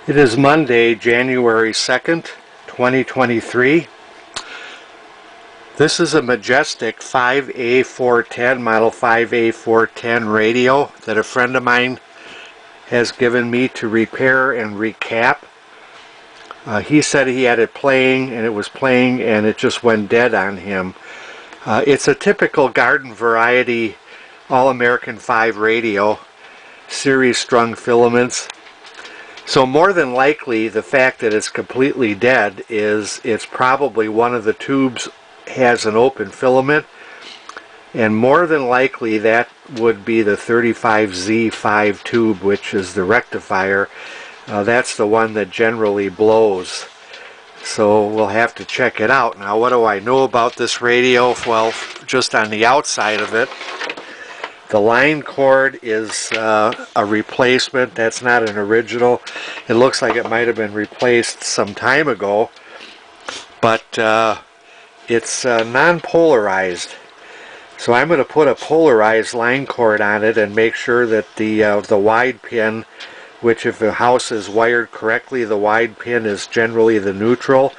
It is Monday, January 2nd, 2023. This is a Majestic 5A410, model 5A410 radio that a friend of mine has given me to repair and recap. He said he had it playing and it was playing and it just went dead on him. It's a typical garden variety All American 5 radio, series strung filaments. So more than likely the fact that it's completely dead is it's probably one of the tubes has an open filament, and more than likely that would be the 35Z5 tube, which is the rectifier. That's the one that generally blows. So we'll have to check it out. Now, what do I know about this radio? Well, just on the outside of it, the line cord is a replacement. That's not an original. It looks like it might have been replaced some time ago, but it's non-polarized. So I'm going to put a polarized line cord on it and make sure that the wide pin, which if the house is wired correctly, the wide pin is generally the neutral,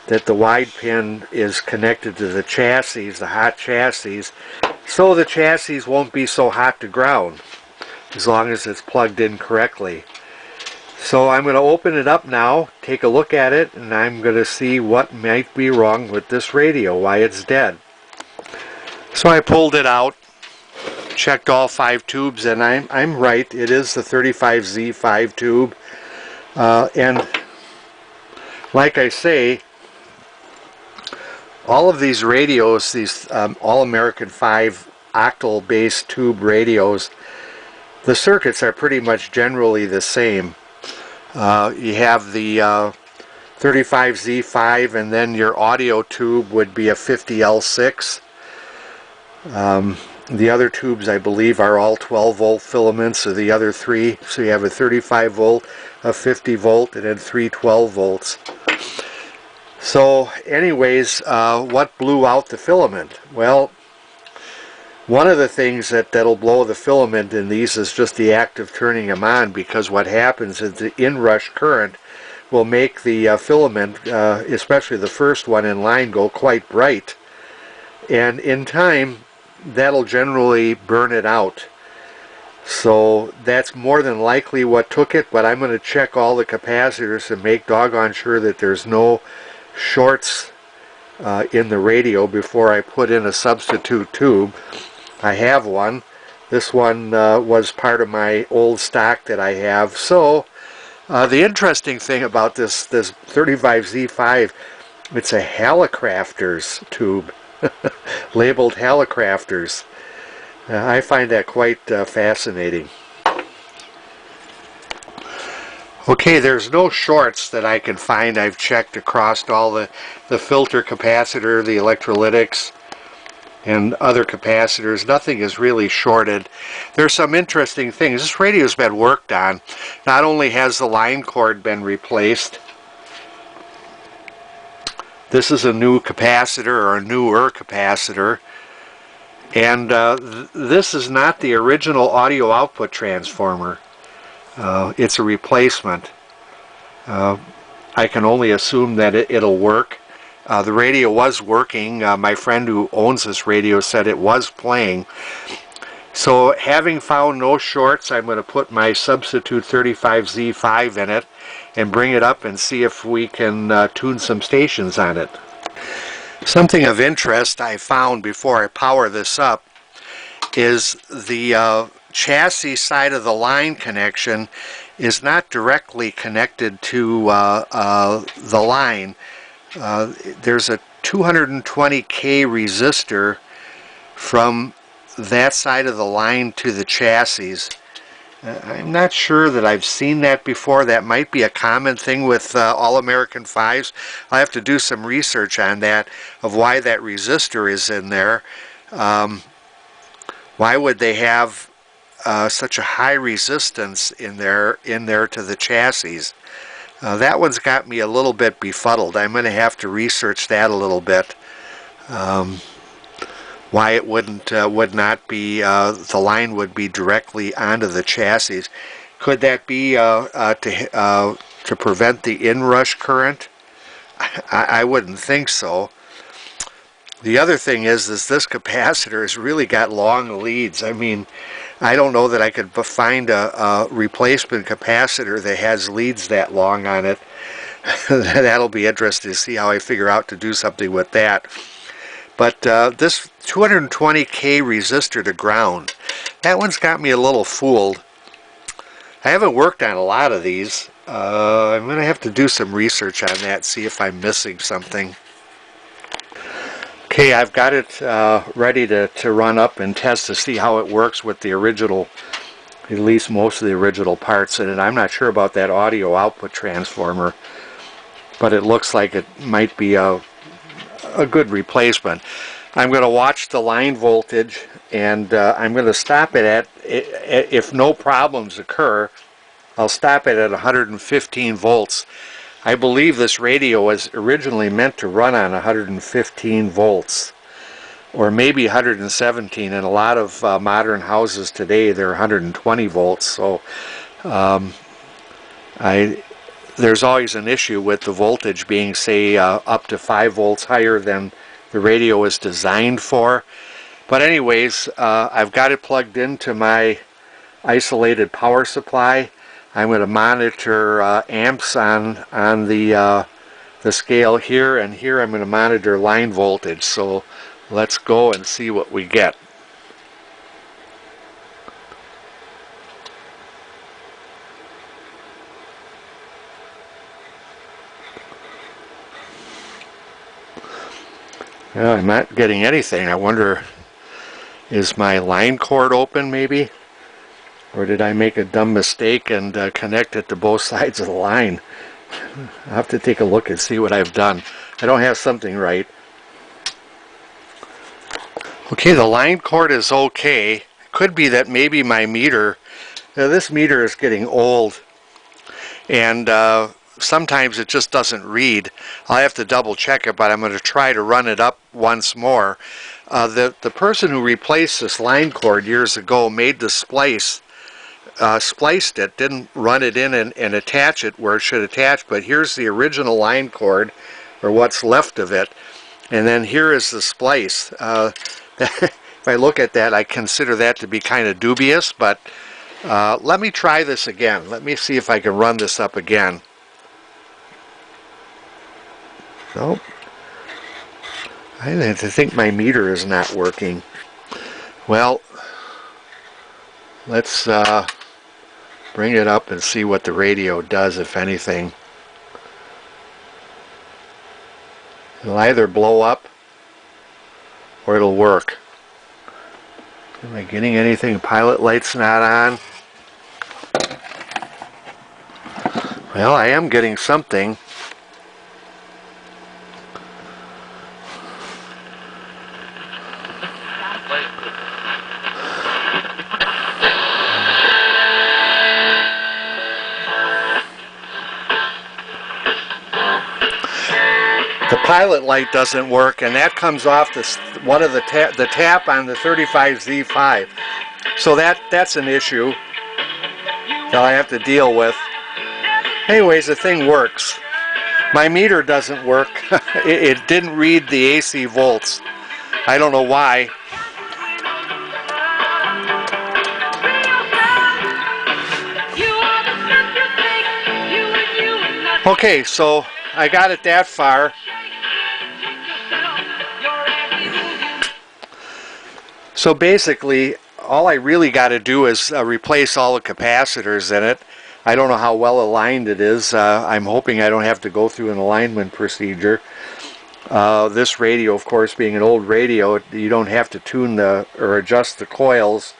that the wide pin is connected to the chassis, the hot chassis, so the chassis won't be so hot to ground as long as it's plugged in correctly. So I'm going to open it up now, take a look at it, and I'm going to see what might be wrong with this radio, why it's dead. So I pulled it out, checked all 5 tubes, and I'm right, it is the 35Z5 tube. And like I say, all of these radios, these All American 5 octal based tube radios, the circuits are pretty much generally the same. You have the 35Z5, and then your audio tube would be a 50L6. The other tubes, I believe, are all 12 volt filaments, or the other 3. So you have a 35 volt, a 50 volt, and then 3 12 volts. So anyways, what blew out the filament? Well, one of the things that'll blow the filament in these is just the act of turning them on, because what happens is the inrush current will make the filament, especially the first one in line, go quite bright. And in time, that'll generally burn it out. So that's more than likely what took it, but I'm going to check all the capacitors and make doggone sure that there's no shorts in the radio before I put in a substitute tube. I have one. This one was part of my old stock that I have. So the interesting thing about this 35Z5, it's a Hallicrafters tube, labeled Hallicrafters. I find that quite fascinating. Okay, there's no shorts that I can find. I've checked across all the filter capacitor, the electrolytics, and other capacitors. Nothing is really shorted. There's some interesting things. This radio's been worked on. Not only has the line cord been replaced, this is a new capacitor, or a newer capacitor, and this is not the original audio output transformer. It's a replacement. I can only assume that it'll work. The radio was working. My friend who owns this radio said it was playing. So having found no shorts, I'm going to put my substitute 35Z5 in it and bring it up and see if we can tune some stations on it. Something of interest I found before I power this up is the chassis side of the line connection is not directly connected to the line. There's a 220K resistor from that side of the line to the chassis. I'm not sure that I've seen that before. That might be a common thing with All American 5s. I'll have to do some research on that, of why that resistor is in there. Why would they have such a high resistance in there to the chassis? That one's got me a little bit befuddled. I'm going to have to research that a little bit. Why it would not be, the line would be directly onto the chassis. Could that be to to prevent the inrush current? I wouldn't think so. The other thing is this capacitor has really got long leads. I mean, I don't know that I could find a replacement capacitor that has leads that long on it. That'll be interesting to see how I figure out to do something with that. But this 220K resistor to ground, that one's got me a little fooled. I haven't worked on a lot of these. I'm going to have to do some research on that, see if I'm missing something. Okay, I've got it ready to run up and test to see how it works with the original, at least most of the original parts in it. I'm not sure about that audio output transformer, but it looks like it might be a good replacement. I'm going to watch the line voltage, and I'm going to stop it at, if no problems occur, I'll stop it at 115 volts. I believe this radio was originally meant to run on 115 volts, or maybe 117. In a lot of modern houses today, they're 120 volts. So there's always an issue with the voltage being, say, up to 5 volts higher than the radio is designed for. But anyways, I've got it plugged into my isolated power supply. I'm going to monitor amps on the scale here, and here I'm going to monitor line voltage. So let's go and see what we get. Well, I'm not getting anything. I wonder, is my line cord open maybe? Or did I make a dumb mistake and connect it to both sides of the line? I'll have to take a look and see what I've done. I don't have something right. Okay, the line cord is okay. It could be that maybe my meter, this meter is getting old, and sometimes it just doesn't read. I'll have to double check it, but I'm going to try to run it up once more. The person who replaced this line cord years ago made the splice, spliced it, didn't run it in and attach it where it should attach, but here's the original line cord, or what's left of it, and then here is the splice. If I look at that, I consider that to be kind of dubious, but let me try this again. Let me see if I can run this up again. Nope. I think my meter is not working. Well, let's bring it up and see what the radio does, if anything. It'll either blow up or it'll work. Am I getting anything? Pilot light's not on. Well, I am getting something. The pilot light doesn't work, and that comes off one of the tap on the 35Z5. So that's an issue that I have to deal with. Anyways, the thing works. My meter doesn't work. It didn't read the AC volts. I don't know why. Okay, so I got it that far. So basically, all I really got to do is replace all the capacitors in it. I don't know how well aligned it is. I'm hoping I don't have to go through an alignment procedure. This radio, of course, being an old radio, you don't have to tune or adjust the coils.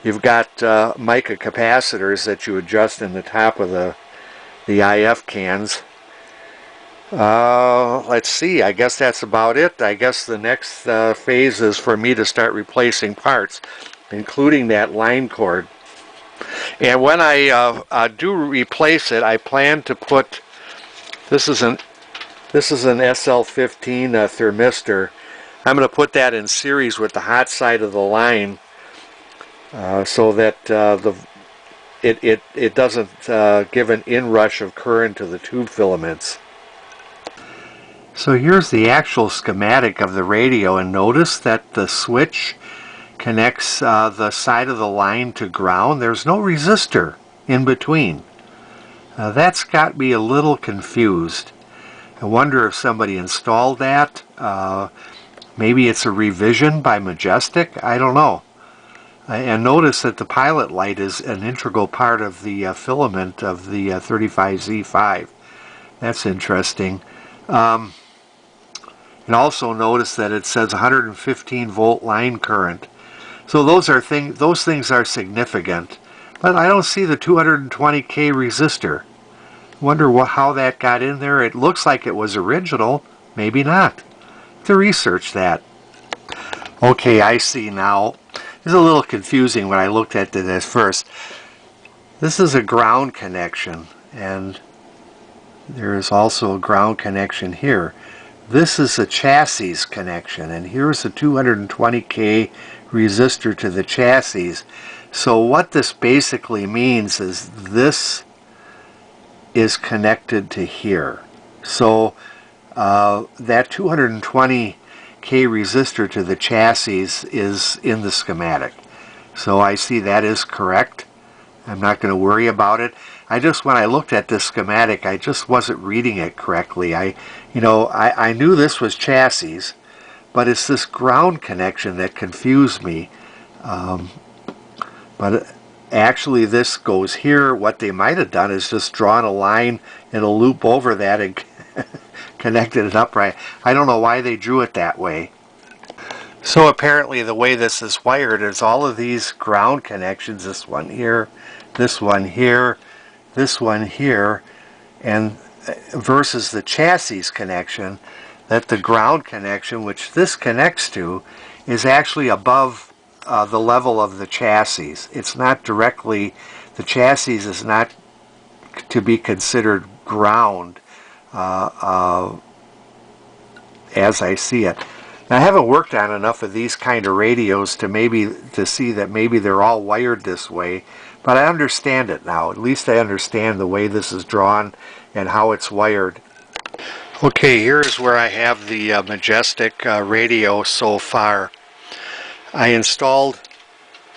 You've got mica capacitors that you adjust in the top of the IF cans. Let's see, I guess that's about it. I guess the next phase is for me to start replacing parts, including that line cord. And when I do replace it, I plan to put, this is an SL15 thermistor. I'm going to put that in series with the hot side of the line so that it doesn't give an inrush of current to the tube filaments. So here's the actual schematic of the radio, and notice that the switch connects the side of the line to ground. There's no resistor in between. That's got me a little confused. I wonder if somebody installed that. Maybe it's a revision by Majestic. I don't know. And notice that the pilot light is an integral part of the filament of the 35Z5. That's interesting. And also notice that it says 115 volt line current. So those things are significant. But I don't see the 220K resistor. Wonder how that got in there. It looks like it was original. Maybe not. To research that. Okay, I see now. It's a little confusing when I looked at this first. This is a ground connection, and there is also a ground connection here. This is a chassis connection, and here's a 220K resistor to the chassis. So what this basically means is this is connected to here. So that 220K resistor to the chassis is in the schematic. So I see that is correct. I'm not going to worry about it. When I looked at this schematic, I just wasn't reading it correctly. I knew this was chassis, but it's this ground connection that confused me. But actually this goes here. What they might have done is just drawn a line and a loop over that and connected it upright. I don't know why they drew it that way. So apparently the way this is wired is all of these ground connections, this one here, this one here, this one here, and versus the chassis connection, that the ground connection, which this connects to, is actually above the level of the chassis. It's not directly, the chassis is not to be considered ground as I see it. Now, I haven't worked on enough of these kind of radios to see that maybe they're all wired this way, but I understand it now. At least I understand the way this is drawn and how it's wired. Okay, here's where I have the Majestic radio so far. I installed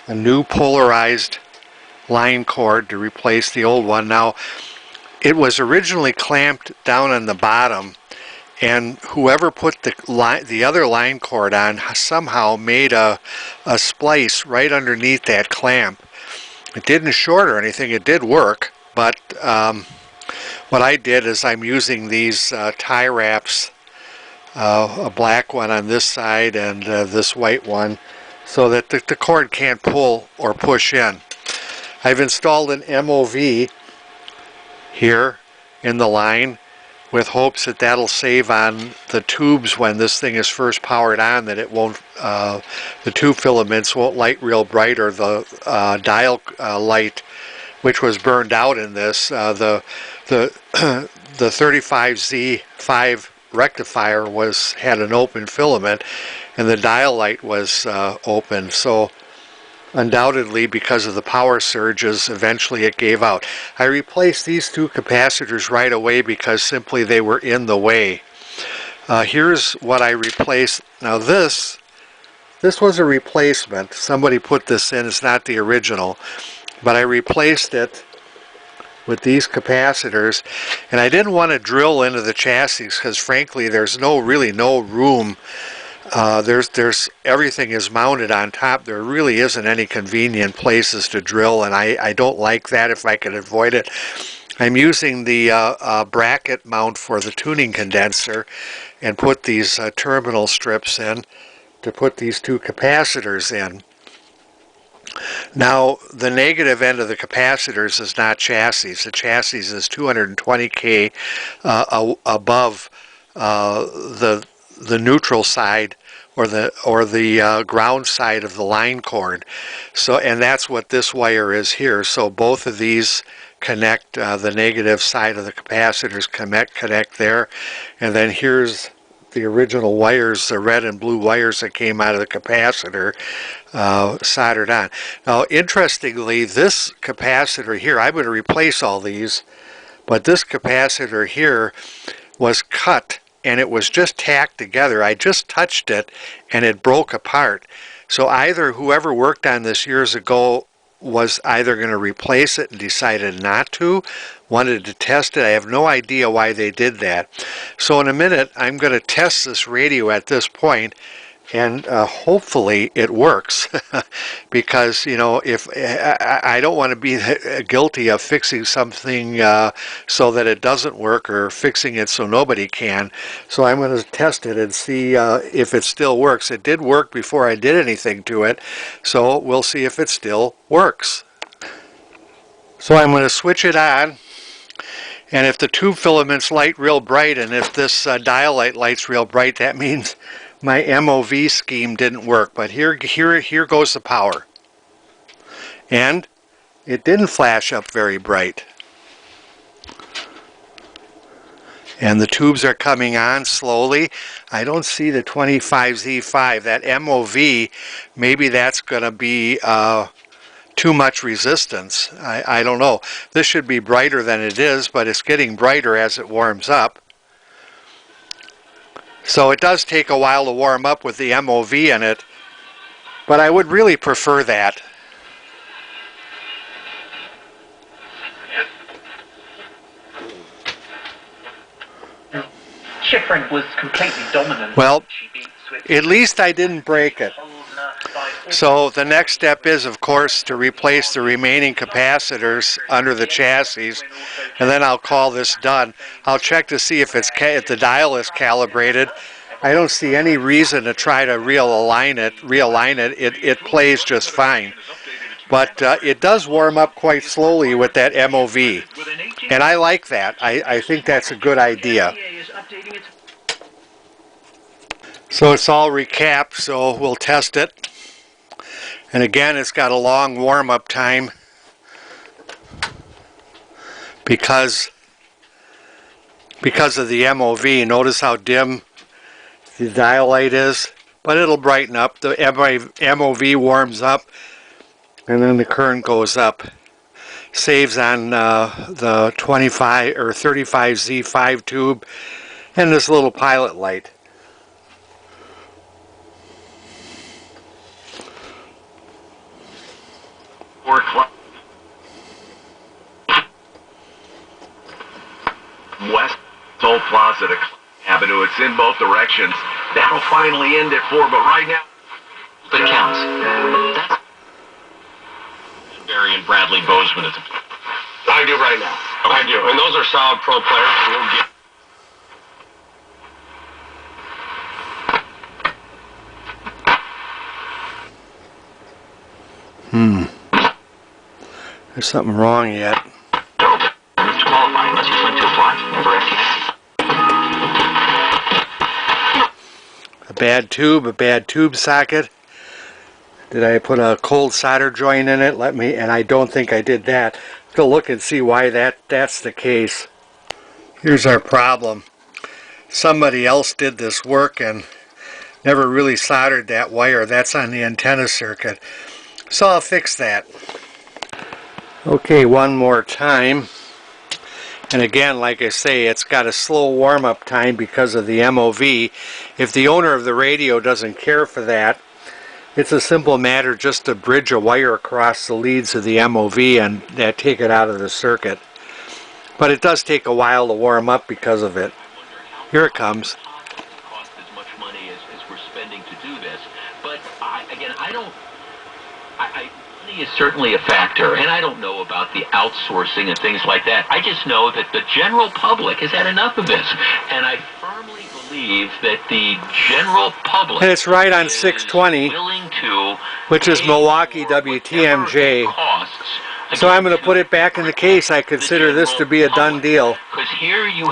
a new polarized line cord to replace the old one. Now, it was originally clamped down on the bottom, and whoever put the other line cord on somehow made a splice right underneath that clamp. It didn't short or anything. It did work, but what I did is I'm using these tie wraps, a black one on this side and this white one, so that the cord can't pull or push in. I've installed an MOV here in the line with hopes that that'll save on the tubes when this thing is first powered on, that it won't, the tube filaments won't light real bright, or the dial light, which was burned out in this. The 35Z5 rectifier had an open filament, and the dial light was open. So undoubtedly, because of the power surges, eventually it gave out. I replaced these two capacitors right away because simply they were in the way. Here's what I replaced. Now this was a replacement. Somebody put this in. It's not the original, but I replaced it with these capacitors, and I didn't want to drill into the chassis because frankly there's really no room. There's everything is mounted on top. There really isn't any convenient places to drill, and I don't like that if I can avoid it. I'm using the bracket mount for the tuning condenser and put these terminal strips in to put these two capacitors in. Now, the negative end of the capacitors is not chassis. The chassis is 220K above the neutral side or the ground side of the line cord. So, and that's what this wire is here. So both of these connect, the negative side of the capacitors connect there, and then here's the original wires, the red and blue wires that came out of the capacitor, soldered on. Now, interestingly, this capacitor here, I'm going to replace all these, but this capacitor here was cut and it was just tacked together. I just touched it and it broke apart. So either whoever worked on this years ago was either going to replace it and decided not to, wanted to test it. I have no idea why they did that. So in a minute I'm going to test this radio at this point, and hopefully it works. Because, you know, if I don't want to be guilty of fixing something so that it doesn't work, or fixing it so nobody can. So I'm going to test it and see if it still works. It did work before I did anything to it, so we'll see if it still works. So I'm going to switch it on, and if the tube filaments light real bright, and if this dial light lights real bright, that means my MOV scheme didn't work. But here goes the power. And it didn't flash up very bright. And the tubes are coming on slowly. I don't see the 25Z5. That MOV, maybe that's going to be too much resistance. I don't know. This should be brighter than it is, but it's getting brighter as it warms up. So it does take a while to warm up with the MOV in it, but I would really prefer that. Schifrin was completely dominant. Well, at least I didn't break it. So the next step is, of course, to replace the remaining capacitors under the chassis, and then I'll call this done. I'll check to see if the dial is calibrated. I don't see any reason to try to realign it. It plays just fine. But it does warm up quite slowly with that MOV, and I like that. I think that's a good idea. So it's all recapped, so we'll test it. And again, it's got a long warm-up time because of the MOV. Notice how dim the dial light is, but it'll brighten up. The MOV warms up, and then the current goes up. Saves on the 25 or 35Z5 tube and this little pilot light. West Toll Plaza to Avenue. It's in both directions. That'll finally end at 4, but right now it counts. That's Barry and Bradley Bozeman. I do right now. Okay. I do. And those are solid pro players. We'll get There's something wrong yet. A bad tube socket. Did I put a cold solder joint in it? And I don't think I did that. Go look and see why that's the case. Here's our problem. Somebody else did this work and never really soldered that wire. That's on the antenna circuit. So I'll fix that. Okay, one more time. And again, like I say, it's got a slow warm-up time because of the MOV. If the owner of the radio doesn't care for that, it's a simple matter just to bridge a wire across the leads of the MOV and take it out of the circuit. But it does take a while to warm up because of it. Here it comes. Cost as much money as we're spending to do this. But money is certainly a factor, and I don't know about the outsourcing and things like that. I just know that the general public has had enough of this, and I firmly believe that the general public, and it's right on 620, which is Milwaukee WTMJ. So I'm going to put it back in the case. I consider this to be a done deal. Because here you